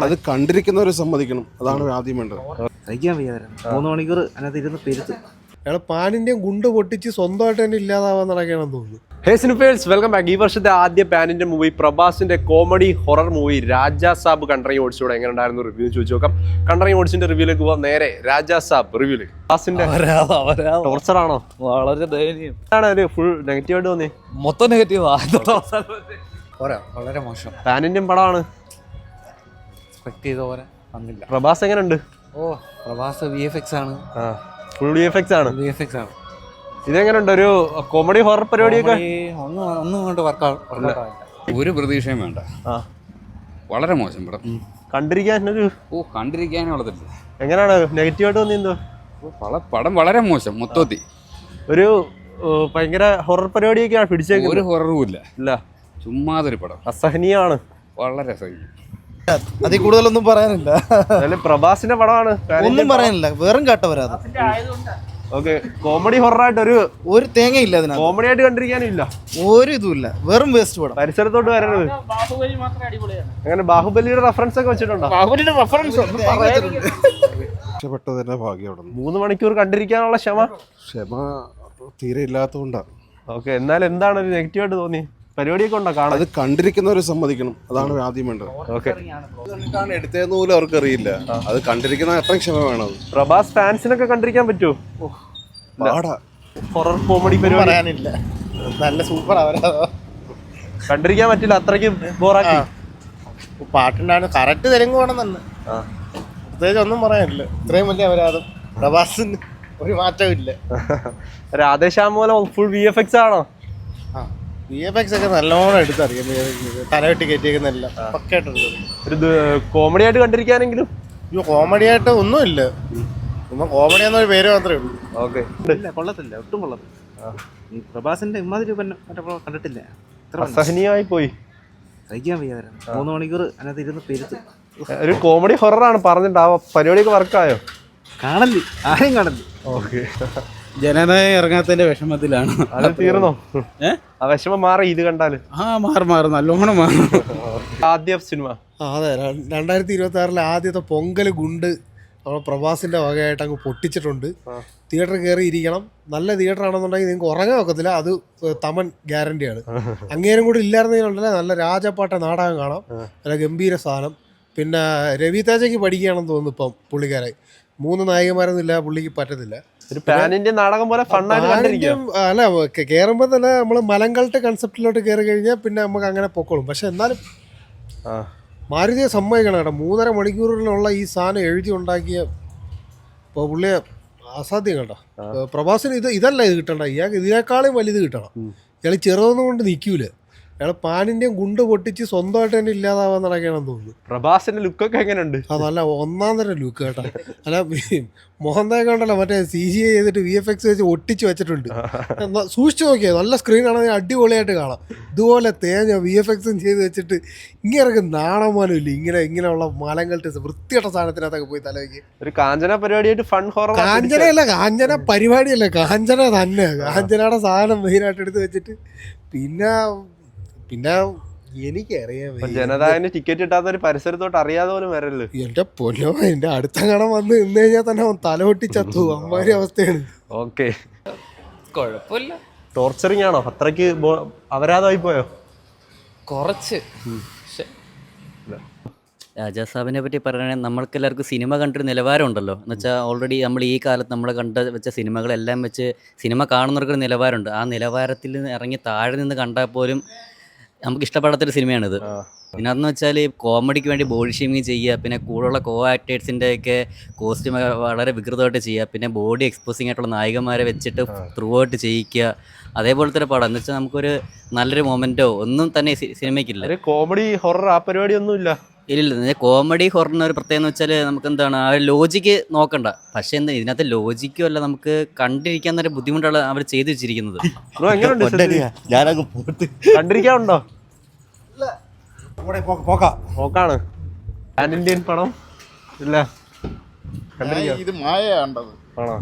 അത് കണ്ടിരിക്കുന്നവരെ സമ്മതിക്കണം, അതാണ് ആദ്യം വേണ്ടത്. സഹിക്കാൻ വയ്യാതെ 3 മണിക്കൂർ അതിനകത്ത് ഇരുന്ന് പെരുത്ത്. അയാൾ പാനിന്റെയും ഗുണ്ട് പൊട്ടിച്ച് സ്വന്തമായിട്ട് തന്നെ ഇല്ലാതാവാൻ നടക്കുകയാണെന്ന് തോന്നുന്നു. Hey cinephiles, welcome back. ഈ വർഷത്തെ ആദ്യ പാൻ ഇന്ത്യൻ മൂവി പ്രഭാസിന്റെ comedy horror movie Raja Saab കൺട്രി ഓഡിച്ചോടെ എങ്ങനെ ഉണ്ടായിരുന്നു റിവ്യൂ ചോദിച്ചു നോക്കാം. കൺട്രി ഓഡിച്ചിന്റെ റിവ്യൂലേക്ക് പോവാം. നേരെ രാജാ സാബ് റിവ്യൂലേക്ക്. പ്രഭാസിന്റെ ടോർച്ചർ ആണോ? വളരെ ദയനീയം. ഒരു ഫുൾ നെഗറ്റീവ് ആയിട്ട് തോന്നി. മൊത്തം നെഗറ്റീവ്. വളരെ മോശം. പാൻ ഇന്ത്യൻ പടമാണ്. എക്സ്പെക്ട് ചെയ്ത പോലെ വന്നില്ല. പ്രഭാസ് എങ്ങനെയുണ്ട്? പ്രഭാസ് VFX ആണ്. ഫുൾ VFX ആണ്. ഇതെങ്ങനെയുണ്ട്? ഒരു കോമഡി ഹൊറർ പരിപാടിയൊക്കെ ഒന്നും കൊണ്ട് വർക്കൗട്ട് ഒരു പ്രതീക്ഷയും വേണ്ട. വളരെ മോശം പടം. കണ്ടിരിക്കാനൊരു കണ്ടിരിക്കാനേ ഉള്ളതില്ല. എങ്ങനെയാണ് നെഗറ്റീവ് ആയിട്ട് തോന്നിയെന്തോ? പടം വളരെ മോശം മൊത്തത്തിൽ. ഒരു ഭയങ്കര ഹൊറർ പരിപാടിയൊക്കെയാണ് പിടിച്ചേക്കുന്നത്. ഒരു ഹൊററും ഇല്ല. ചുമ്മാതൊരു പടം. അസഹനീയമാണ്. വളരെ അസഹനീയം. അതിൽ കൂടുതലൊന്നും പറയാനില്ല. പ്രഭാസിന്റെ പടമാണ്. ഒന്നും പറയാനില്ല, വെറും കാട്ടവരാത്. ഓക്കെ, കോമഡി ഹൊററായിട്ട് ഒരു തേങ്ങയില്ല അതിനകത്ത്. കോമഡി ആയിട്ട് കണ്ടിരിക്കാനും ഇല്ല, ഒരു ഇതുമില്ല, വെറും വേസ്റ്റ് പടം. പരിസരത്തോട്ട് വരരുത്. അങ്ങനെ ബാഹുബലിയുടെ റെഫറൻസ് ഒക്കെ വെച്ചിട്ടുണ്ടോ? ഇഷ്ടപ്പെട്ടതിന്റെ ഭാഗ്യം. 3 മണിക്കൂർ കണ്ടിരിക്കാനുള്ള ക്ഷമ തീരെ ഇല്ലാത്തതുകൊണ്ടാണ്. ഓക്കെ, എന്നാൽ എന്താണ് ഒരു നെഗറ്റീവ് ആയിട്ട് തോന്നി? പരിപാടിയൊക്കെ ഉണ്ടോ കാണാൻ? അത് കണ്ടിരിക്കുന്നവരെ സമ്മതിക്കണം, അതാണ് ആദ്യം വേണ്ടത്. ഓക്കെ, എടുത്തതെന്ന് പോലും അവർക്ക് അറിയില്ല. അത് കണ്ടിരിക്കുന്ന എത്ര ക്ഷമ വേണം. പ്രഭാസ് ഫാൻസിനൊക്കെ കണ്ടിരിക്കാൻ പറ്റുമോ? ഹൊറർ കോമഡി പരിപാടി നല്ല സൂപ്പർ. കണ്ടിരിക്കാൻ പറ്റില്ല, അത്രയ്ക്ക് ബോറാക്കി. പാട്ടുണ്ടാണ് കറക്റ്റ് തെലുങ്ക് വേണം തന്നെ. പ്രത്യേകിച്ച് ഒന്നും പറയാനില്ല. ഇത്രയും വലിയ അപരാധം പ്രഭാസിന് ഒരു മാറ്റവും ഇല്ല. രാധേശ്യാമോല ഫുൾ VFX ആണോ? VFX ഒക്കെ നല്ലോണം എടുത്തറിയാം. തലവെട്ടി കയറ്റിയേക്കുന്നെല്ലാം പക്കയായിട്ടുണ്ട്. ഒരു കോമഡി ആയിട്ട് കണ്ടിരിക്കാനെങ്കിലും കോമഡി ആയിട്ട് ഒന്നുമില്ല. കോമഡി എന്നൊരു പേര് മാത്രമേ ഉള്ളൂ. ഓക്കെ, കൊള്ളത്തില്ല, ഒട്ടും കൊള്ളത്തില്ല. ഈ പ്രഭാസിന്റെ ഇമാതിരി കണ്ടിട്ടില്ല. അസഹനീയമായി പോയി. സഹിക്കാൻ വയ്യാതെ 3 മണിക്കൂർ അതിനകത്ത് ഇരുന്ന് പെരുത്ത്. ഒരു കോമഡി ഹൊററാണ് പറഞ്ഞിട്ട് ആ പരിപാടിയൊക്കെ വർക്കായോ? കാണല്, ആരെയും കാണല്. ഓക്കെ, ജനനായകം ഇറങ്ങാത്തതിന്റെ വിഷമത്തിലാണ്. അത് തീർന്നോ? ആ വിഷമം മാറി ഇത് കണ്ടാല്? മാറും നല്ലോണം മാറും. ആദ്യ സിനിമ അതെ, 2026 ആദ്യത്തെ പൊങ്കൽ ഗുണ്ട് നമ്മൾ പ്രഭാസിന്റെ വകയായിട്ട് അങ്ങ് പൊട്ടിച്ചിട്ടുണ്ട്. തിയേറ്ററിൽ കയറി ഇരിക്കണം. നല്ല തിയേറ്റർ ആണെന്നുണ്ടെങ്കിൽ നിങ്ങൾക്ക് ഉറങ്ങാൻ ഒക്കത്തില്ല, അത് തമൻ ഗ്യാരണ്ടിയാണ്. അങ്ങേരും കൂടി ഇല്ലായിരുന്നെങ്കിലുണ്ടല്ലേ നല്ല രാജപ്പാട്ട നാടകം കാണാം, നല്ല ഗംഭീര സാധനം. പിന്നെ രവി തേജയ്ക്ക് പഠിക്കുകയാണെന്ന് തോന്നുന്നു ഇപ്പം പുള്ളിക്കാരായി. 3 നായികമാരൊന്നും ഇല്ല, പുള്ളിക്ക് പറ്റത്തില്ല. ഒരു പാൻ ഇന്ത്യൻ നാടകം പോലെ ഫണ്ണായിട്ട് കണ്ടിരിക്കും. അല്ല, കയറുമ്പോൾ തന്നെ നമ്മൾ മലങ്കൾട്ട് കൺസെപ്റ്റിലോട്ട് കയറി കഴിഞ്ഞാൽ പിന്നെ നമുക്ക് അങ്ങനെ പൊക്കോളും. പക്ഷെ എന്നാലും മാരുതിയെ സമ്മതിക്കണം കേട്ടോ. 3.5 മണിക്കൂറിലുള്ള ഈ സാധനം എഴുതി ഉണ്ടാക്കിയ പുള്ളിയെ അസാധ്യം കേട്ടോ. പ്രഭാസിന് ഇതല്ല ഇത് കിട്ടണ്ട, ഇയാൾക്ക് ഇതിനേക്കാളും വലുത് കിട്ടണം. ഇയാൾ ചെറുതൊന്നും കൊണ്ട് നിൽക്കൂല. അയാൾ പാനിന്റെയും ഗുണ്ട് പൊട്ടിച്ച് സ്വന്തമായിട്ട് തന്നെ ഇല്ലാതാവാൻ നടക്കുകയാണെന്ന് തോന്നുന്നു. പ്രഭാസിന്റെ ലുക്കൊക്കെ എങ്ങനെയുണ്ട്? അതല്ല, ഒന്നാം തരം ലുക്ക് കേട്ടോ. അല്ല, മോഹൻദാസ് കണ്ടല്ലോ മറ്റേ CGI ചെയ്തിട്ട് VFX വെച്ച് ഒട്ടിച്ച് വെച്ചിട്ടുണ്ട്. സൂക്ഷിച്ചു നോക്കിയാൽ നല്ല സ്ക്രീനാണെങ്കിൽ അടിപൊളിയായിട്ട് കാണാം. ഇതുപോലെ തേഞ്ഞ VFXും ചെയ്ത് വെച്ചിട്ട് ഇങ്ങനെയൊക്കെ നാണമാനം ഇല്ല. ഇങ്ങനെയുള്ള മലങ്ങളുടെ വൃത്തിയുടെ സാധനത്തിനകത്തൊക്കെ പോയി തലവയ്ക്ക്. ഒരു കാഞ്ചന പരിപാടിയായിട്ട് ഫൺ ഹൊറർ. കാഞ്ചനയല്ല, കാഞ്ചന പരിപാടിയല്ല, കാഞ്ചന തന്നെ. കാഞ്ചനയുടെ സാധനം മെയിനായിട്ട് എടുത്ത് വെച്ചിട്ട് പിന്നെ എനിക്കറിയാം ജനതായന് ടിക്കറ്റ് കിട്ടാത്ത ഒരു പരിസരത്തോട്ട് അറിയാതെ പോലും വരല്ലോ. എന്റെ പൊന്നോ, എന്റെ അടുത്ത കടം വന്ന് നിന്ന് കഴിഞ്ഞാൽ തന്നെ അവൻ തലവെട്ടി ചത്തു. അമ്മാരി അവസ്ഥയാണ്. ഓക്കെ, കുഴപ്പമില്ല. ടോർച്ചറിങ് ആണോ? അത്രയ്ക്ക് അപരാധമായി പോയോ? കുറച്ച്. രാജാസാബിനെ പറ്റി പറയുകയാണെങ്കിൽ നമ്മൾക്കെല്ലാവർക്കും സിനിമ കണ്ടൊരു നിലവാരം ഉണ്ടല്ലോ. എന്ന് വെച്ചാൽ ഓൾറെഡി നമ്മൾ ഈ കാലത്ത് നമ്മൾ വെച്ച സിനിമകളെല്ലാം വെച്ച് സിനിമ കാണുന്നവർക്കൊരു നിലവാരമുണ്ട്. ആ നിലവാരത്തിൽ നിന്ന് ഇറങ്ങി താഴെ നിന്ന് കണ്ടാൽ പോലും നമുക്ക് ഇഷ്ടപ്പെടാത്തൊരു സിനിമയാണിത്. ഇതിനകത്തെന്ന് വെച്ചാൽ കോമഡിക്ക് വേണ്ടി ബോഡി ഷേമിങ് ചെയ്യുക, പിന്നെ കൂടെയുള്ള ആക്ടേഴ്സിൻ്റെയൊക്കെ കോസ്റ്റ്യൂം വളരെ വികൃതമായിട്ട് ചെയ്യുക, പിന്നെ ബോഡി എക്സ്പോസിങ് ആയിട്ടുള്ള നായികമാരെ വെച്ചിട്ട് ത്രൂ ഔട്ട് ചെയ്യിക്കുക. അതേപോലത്തെ ഒരു പടം എന്ന് വെച്ചാൽ നമുക്കൊരു നല്ലൊരു മൊമെൻറ്റോ ഒന്നും തന്നെ സിനിമയ്ക്കില്ല. കോമഡി ഹൊറർ ആ പരിപാടി ഒന്നും ഇല്ല. ഇല്ല, കോമഡി ഹൊററിന് ഒരു പ്രത്യേകം എന്ന് വെച്ചാൽ നമുക്ക് എന്താണ് ആ ലോജിക്ക് നോക്കണ്ട. പക്ഷേ എന്താ ഇതിനകത്ത് ലോജിക്കും അല്ല, നമുക്ക് കണ്ടിരിക്കാൻ തന്നെ ബുദ്ധിമുട്ടാണ് അവർ ചെയ്തു വെച്ചിരിക്കുന്നത്. കണ്ടിരിക്കാനുണ്ടോ? പോക്കാണ്. പാൻ ഇന്ത്യൻ പടം ഇല്ല, ഇത് മായ കണ്ടത് ആണോ?